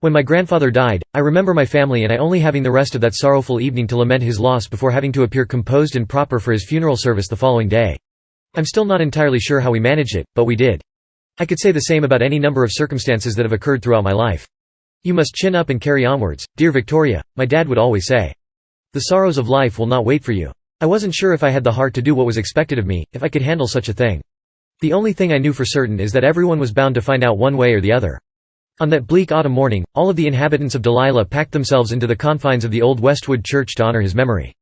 When my grandfather died, I remember my family and I only having the rest of that sorrowful evening to lament his loss before having to appear composed and proper for his funeral service the following day. I'm still not entirely sure how we managed it, but we did. I could say the same about any number of circumstances that have occurred throughout my life. You must chin up and carry onwards, dear Victoria, my dad would always say. The sorrows of life will not wait for you. I wasn't sure if I had the heart to do what was expected of me, if I could handle such a thing. The only thing I knew for certain is that everyone was bound to find out one way or the other. On that bleak autumn morning, all of the inhabitants of Delilah packed themselves into the confines of the old Westwood church to honor his memory.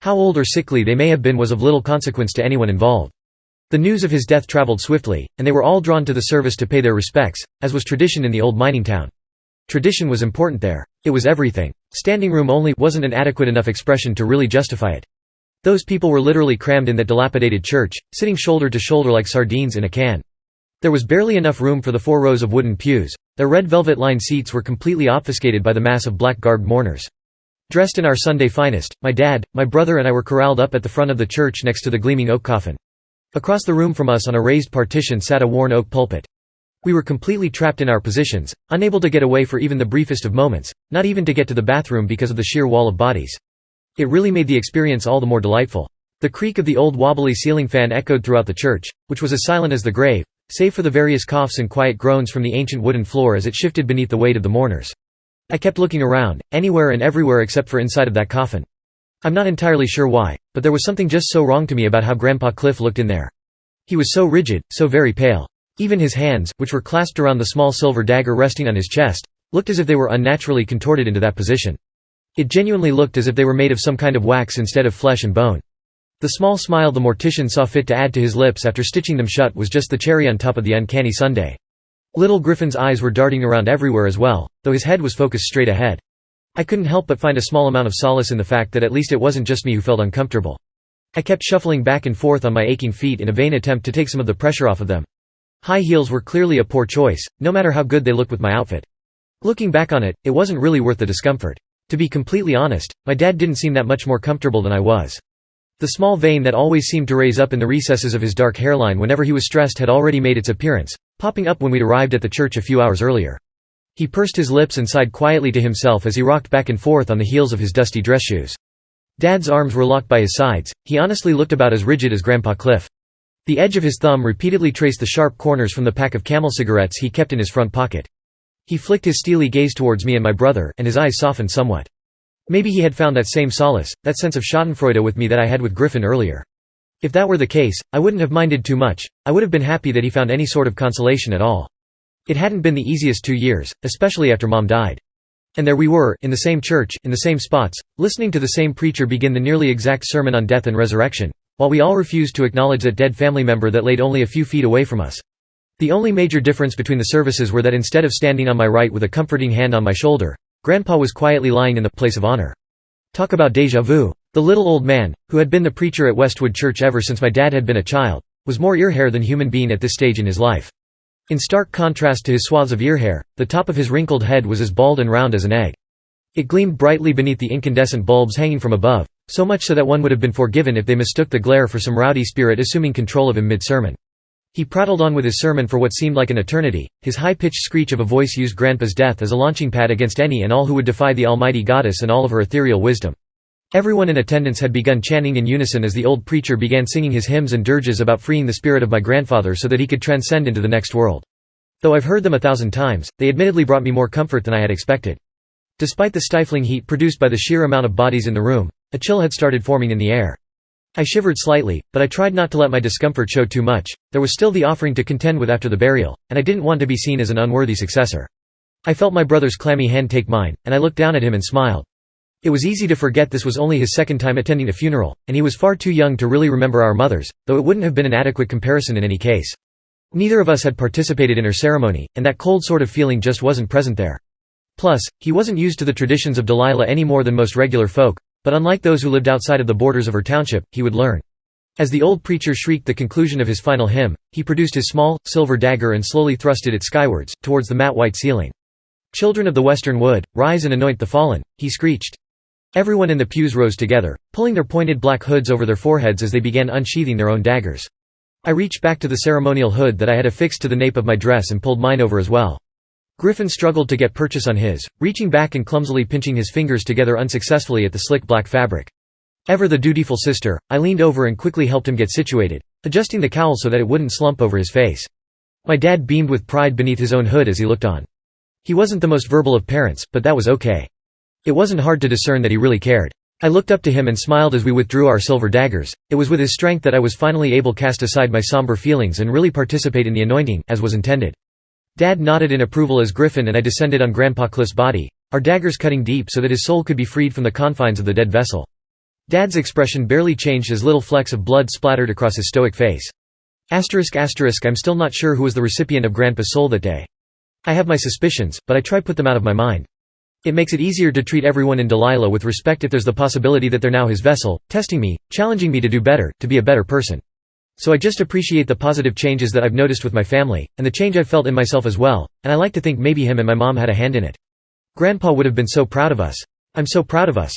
How old or sickly they may have been was of little consequence to anyone involved. The news of his death traveled swiftly, and they were all drawn to the service to pay their respects, as was tradition in the old mining town. Tradition was important there. It was everything. Standing room only wasn't an adequate enough expression to really justify it. Those people were literally crammed in that dilapidated church, sitting shoulder to shoulder like sardines in a can. There was barely enough room for the 4 rows of wooden pews. Their red velvet-lined seats were completely obfuscated by the mass of black-garbed mourners. Dressed in our Sunday finest, my dad, my brother and I were corralled up at the front of the church next to the gleaming oak coffin. Across the room from us on a raised partition sat a worn oak pulpit. We were completely trapped in our positions, unable to get away for even the briefest of moments, not even to get to the bathroom because of the sheer wall of bodies. It really made the experience all the more delightful. The creak of the old wobbly ceiling fan echoed throughout the church, which was as silent as the grave, save for the various coughs and quiet groans from the ancient wooden floor as it shifted beneath the weight of the mourners. I kept looking around, anywhere and everywhere except for inside of that coffin. I'm not entirely sure why, but there was something just so wrong to me about how Grandpa Cliff looked in there. He was so rigid, so very pale. Even his hands, which were clasped around the small silver dagger resting on his chest, looked as if they were unnaturally contorted into that position. It genuinely looked as if they were made of some kind of wax instead of flesh and bone. The small smile the mortician saw fit to add to his lips after stitching them shut was just the cherry on top of the uncanny sundae. Little Griffin's eyes were darting around everywhere as well, though his head was focused straight ahead. I couldn't help but find a small amount of solace in the fact that at least it wasn't just me who felt uncomfortable. I kept shuffling back and forth on my aching feet in a vain attempt to take some of the pressure off of them. High heels were clearly a poor choice, no matter how good they looked with my outfit. Looking back on it, it wasn't really worth the discomfort. To be completely honest, my dad didn't seem that much more comfortable than I was. The small vein that always seemed to raise up in the recesses of his dark hairline whenever he was stressed had already made its appearance, popping up when we'd arrived at the church a few hours earlier. He pursed his lips and sighed quietly to himself as he rocked back and forth on the heels of his dusty dress shoes. Dad's arms were locked by his sides. He honestly looked about as rigid as Grandpa Cliff. The edge of his thumb repeatedly traced the sharp corners from the pack of Camel cigarettes he kept in his front pocket. He flicked his steely gaze towards me and my brother, and his eyes softened somewhat. Maybe he had found that same solace, that sense of schadenfreude with me that I had with Griffin earlier. If that were the case, I wouldn't have minded too much. I would have been happy that he found any sort of consolation at all. It hadn't been the easiest 2 years, especially after Mom died. And there we were, in the same church, in the same spots, listening to the same preacher begin the nearly exact sermon on death and resurrection, while we all refused to acknowledge that dead family member that laid only a few feet away from us. The only major difference between the services were that instead of standing on my right with a comforting hand on my shoulder, Grandpa was quietly lying in the place of honor. Talk about déjà vu. The little old man, who had been the preacher at Westwood Church ever since my dad had been a child, was more ear hair than human being at this stage in his life. In stark contrast to his swaths of ear hair, the top of his wrinkled head was as bald and round as an egg. It gleamed brightly beneath the incandescent bulbs hanging from above, so much so that one would have been forgiven if they mistook the glare for some rowdy spirit assuming control of him mid-sermon. He prattled on with his sermon for what seemed like an eternity. His high-pitched screech of a voice used Grandpa's death as a launching pad against any and all who would defy the almighty goddess and all of her ethereal wisdom. Everyone in attendance had begun chanting in unison as the old preacher began singing his hymns and dirges about freeing the spirit of my grandfather so that he could transcend into the next world. Though I've heard them 1,000 times, they admittedly brought me more comfort than I had expected. Despite the stifling heat produced by the sheer amount of bodies in the room, a chill had started forming in the air. I shivered slightly, but I tried not to let my discomfort show too much. There was still the offering to contend with after the burial, and I didn't want to be seen as an unworthy successor. I felt my brother's clammy hand take mine, and I looked down at him and smiled. It was easy to forget this was only his second time attending a funeral, and he was far too young to really remember our mothers, though it wouldn't have been an adequate comparison in any case. Neither of us had participated in her ceremony, and that cold sort of feeling just wasn't present there. Plus, he wasn't used to the traditions of Delilah any more than most regular folk, but unlike those who lived outside of the borders of her township, he would learn. As the old preacher shrieked the conclusion of his final hymn, he produced his small, silver dagger and slowly thrusted it skywards, towards the matte white ceiling. "Children of the western wood, rise and anoint the fallen," he screeched. Everyone in the pews rose together, pulling their pointed black hoods over their foreheads as they began unsheathing their own daggers. I reached back to the ceremonial hood that I had affixed to the nape of my dress and pulled mine over as well. Griffin struggled to get purchase on his, reaching back and clumsily pinching his fingers together unsuccessfully at the slick black fabric. Ever the dutiful sister, I leaned over and quickly helped him get situated, adjusting the cowl so that it wouldn't slump over his face. My dad beamed with pride beneath his own hood as he looked on. He wasn't the most verbal of parents, but that was okay. It wasn't hard to discern that he really cared. I looked up to him and smiled as we withdrew our silver daggers. It was with his strength that I was finally able to cast aside my somber feelings and really participate in the anointing, as was intended. Dad nodded in approval as Griffin and I descended on Grandpa Cliff's body, our daggers cutting deep so that his soul could be freed from the confines of the dead vessel. Dad's expression barely changed as little flecks of blood splattered across his stoic face. ****, I'm still not sure who was the recipient of Grandpa's soul that day. I have my suspicions, but I try put them out of my mind. It makes it easier to treat everyone in Delilah with respect if there's the possibility that they're now his vessel, testing me, challenging me to do better, to be a better person. So I just appreciate the positive changes that I've noticed with my family, and the change I've felt in myself as well, and I like to think maybe him and my mom had a hand in it. Grandpa would have been so proud of us. I'm so proud of us.